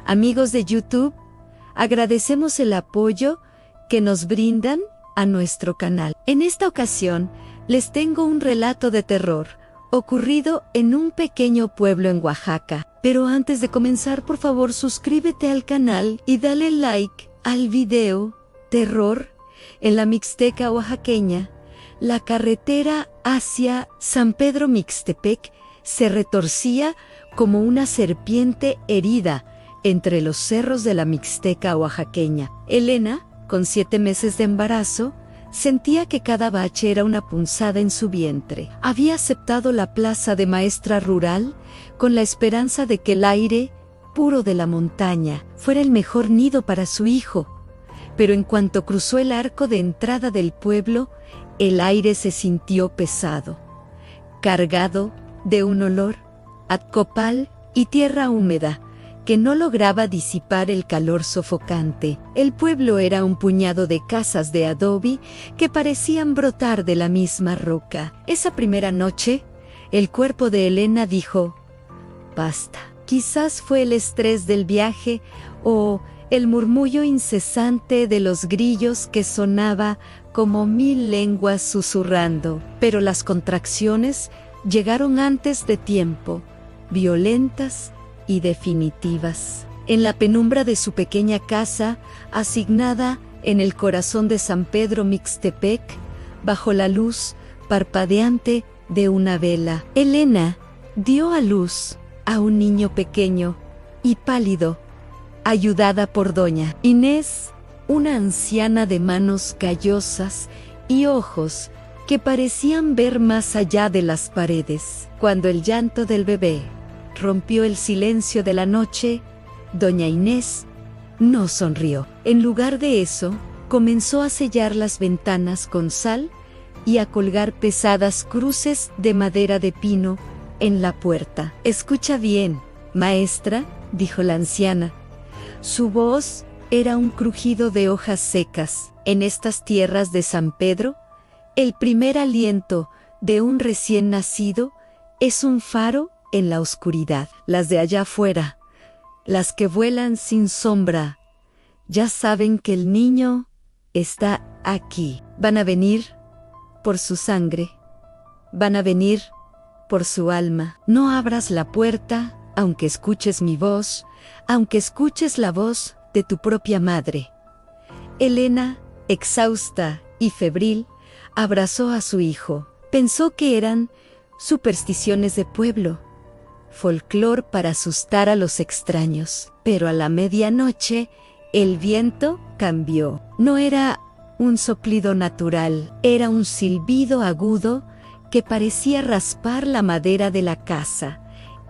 Amigos de YouTube, agradecemos el apoyo que nos brindan a nuestro canal. En esta ocasión, les tengo un relato de terror ocurrido en un pequeño pueblo en Oaxaca. Pero antes de comenzar, por favor, suscríbete al canal y dale like al video Terror en la Mixteca oaxaqueña. La carretera hacia San Pedro Mixtepec se retorcía como una serpiente herida entre los cerros de la Mixteca oaxaqueña. Elena, con 7 meses de embarazo, sentía que cada bache era una punzada en su vientre. Había aceptado la plaza de maestra rural con la esperanza de que el aire puro de la montaña fuera el mejor nido para su hijo. Pero en cuanto cruzó el arco de entrada del pueblo, el aire se sintió pesado, cargado de un olor a copal y tierra húmeda que no lograba disipar el calor sofocante. El pueblo era un puñado de casas de adobe que parecían brotar de la misma roca. Esa primera noche, el cuerpo de Elena dijo: basta. Quizás fue el estrés del viaje o el murmullo incesante de los grillos que sonaba como 1000 lenguas susurrando. Pero las contracciones llegaron antes de tiempo, violentas y definitivas. En la penumbra de su pequeña casa, asignada en el corazón de San Pedro Mixtepec, bajo la luz parpadeante de una vela, Elena dio a luz a un niño pequeño y pálido, ayudada por doña Inés, una anciana de manos callosas y ojos que parecían ver más allá de las paredes. Cuando el llanto del bebé rompió el silencio de la noche, doña Inés no sonrió. En lugar de eso, comenzó a sellar las ventanas con sal y a colgar pesadas cruces de madera de pino en la puerta. Escucha bien, maestra, dijo la anciana. Su voz era un crujido de hojas secas. En estas tierras de San Pedro, el primer aliento de un recién nacido es un faro en la oscuridad. Las de allá afuera, las que vuelan sin sombra, ya saben que el niño está aquí. Van a venir por su sangre, van a venir por su alma. No abras la puerta, aunque escuches mi voz, aunque escuches la voz de tu propia madre. Elena, exhausta y febril, abrazó a su hijo. Pensó que eran supersticiones de pueblo, folclor para asustar a los extraños. Pero a la medianoche, el viento cambió. No era un soplido natural, era un silbido agudo que parecía raspar la madera de la casa.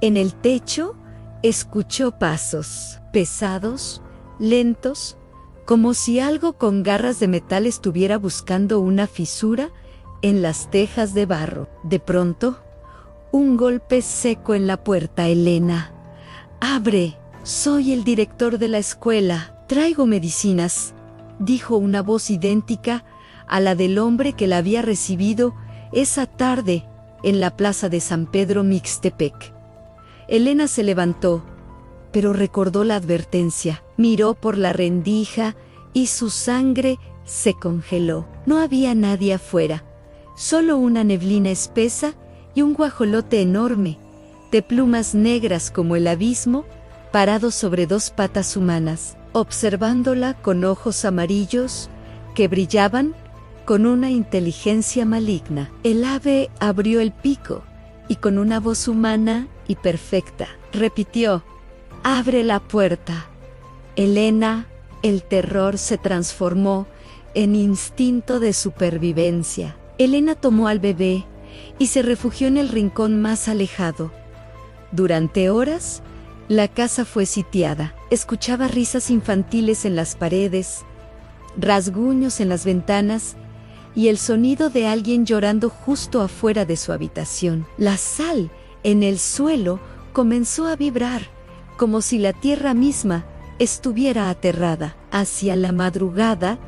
En el techo, escuchó pasos, pesados, lentos, como si algo con garras de metal estuviera buscando una fisura en las tejas de barro. De pronto, un golpe seco en la puerta. Elena, abre, soy el director de la escuela, traigo medicinas, dijo una voz idéntica a la del hombre que la había recibido esa tarde en la plaza de San Pedro Mixtepec. Elena se levantó, pero recordó la advertencia, miró por la rendija y su sangre se congeló. No había nadie afuera, solo una neblina espesa y un guajolote enorme, de plumas negras como el abismo, parado sobre 2 patas humanas, observándola con ojos amarillos que brillaban con una inteligencia maligna. El ave abrió el pico y con una voz humana y perfecta repitió: «Abre la puerta». Elena, el terror se transformó en instinto de supervivencia. Elena tomó al bebé y se refugió en el rincón más alejado. Durante horas, la casa fue sitiada. Escuchaba risas infantiles en las paredes, rasguños en las ventanas y el sonido de alguien llorando justo afuera de su habitación. La sal en el suelo comenzó a vibrar, como si la tierra misma estuviera aterrada. Hacia la madrugada,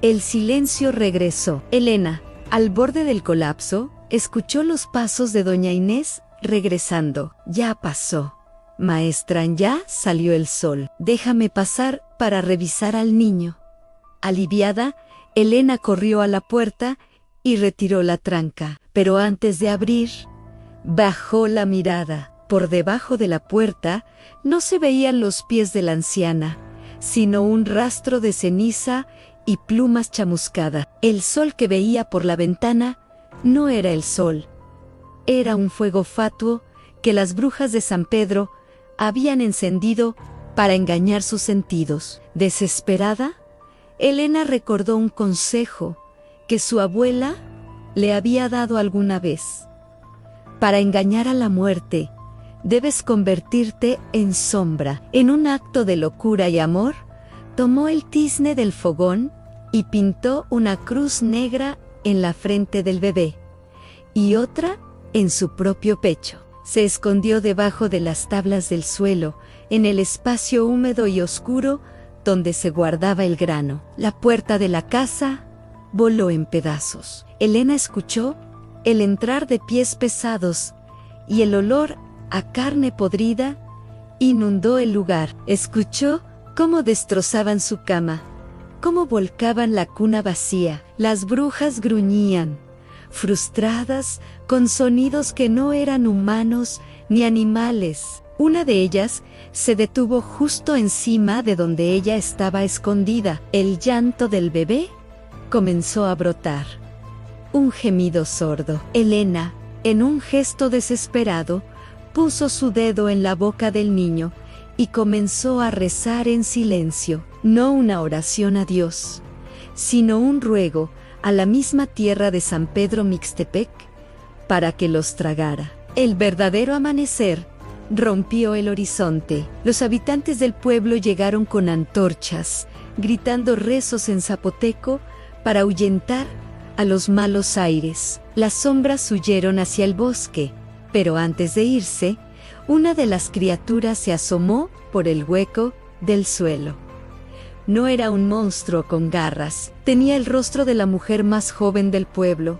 el silencio regresó. Elena, al borde del colapso, escuchó los pasos de doña Inés regresando. Ya pasó, Maestra, ya salió el sol. Déjame pasar para revisar al niño. Aliviada, Elena corrió a la puerta y retiró la tranca. Pero antes de abrir, bajó la mirada. Por debajo de la puerta no se veían los pies de la anciana, sino un rastro de ceniza y plumas chamuscadas. El sol que veía por la ventana no era el sol. Era un fuego fatuo que las brujas de San Pedro habían encendido para engañar sus sentidos. Desesperada, Elena recordó un consejo que su abuela le había dado alguna vez. Para engañar a la muerte, debes convertirte en sombra. En un acto de locura y amor, tomó el tizne del fogón y pintó una cruz negra en la frente del bebé y otra en su propio pecho. Se escondió debajo de las tablas del suelo, en el espacio húmedo y oscuro donde se guardaba el grano. La puerta de la casa voló en pedazos. Elena escuchó el entrar de pies pesados y el olor a carne podrida inundó el lugar. Escuchó cómo destrozaban su cama, cómo volcaban la cuna vacía. Las brujas gruñían, frustradas, con sonidos que no eran humanos ni animales. Una de ellas se detuvo justo encima de donde ella estaba escondida. El llanto del bebé comenzó a brotar. Un gemido sordo. Elena, en un gesto desesperado, puso su dedo en la boca del niño y comenzó a rezar en silencio. No una oración a Dios, sino un ruego a la misma tierra de San Pedro Mixtepec para que los tragara. El verdadero amanecer rompió el horizonte. Los habitantes del pueblo llegaron con antorchas, gritando rezos en zapoteco para ahuyentar a los malos aires. Las sombras huyeron hacia el bosque, pero antes de irse, una de las criaturas se asomó por el hueco del suelo. No era un monstruo con garras, tenía el rostro de la mujer más joven del pueblo,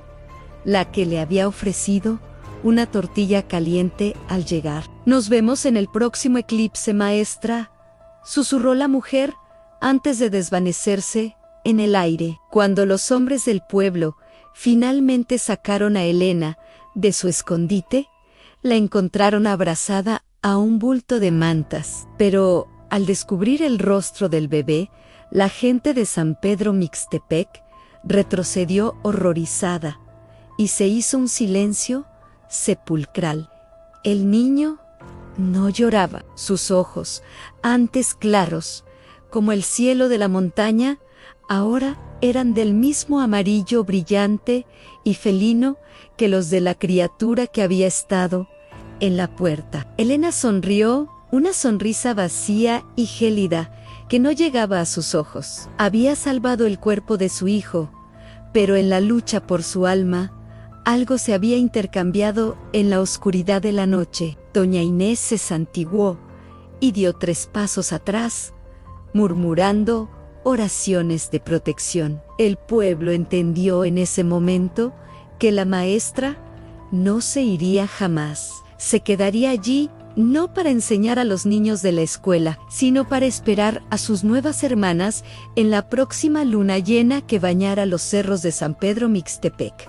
la que le había ofrecido una tortilla caliente al llegar. Nos vemos en el próximo eclipse, maestra, susurró la mujer antes de desvanecerse en el aire. Cuando los hombres del pueblo finalmente sacaron a Elena de su escondite, la encontraron abrazada a un bulto de mantas. Pero al descubrir el rostro del bebé, la gente de San Pedro Mixtepec retrocedió horrorizada y se hizo un silencio sepulcral. El niño no lloraba. Sus ojos, antes claros como el cielo de la montaña, ahora eran del mismo amarillo brillante y felino que los de la criatura que había estado en la puerta. Elena sonrió, una sonrisa vacía y gélida que no llegaba a sus ojos. Había salvado el cuerpo de su hijo, pero en la lucha por su alma, algo se había intercambiado en la oscuridad de la noche. Doña Inés se santiguó y dio 3 pasos atrás, murmurando oraciones de protección. El pueblo entendió en ese momento que la maestra no se iría jamás. Se quedaría allí no para enseñar a los niños de la escuela, sino para esperar a sus nuevas hermanas en la próxima luna llena que bañara los cerros de San Pedro Mixtepec.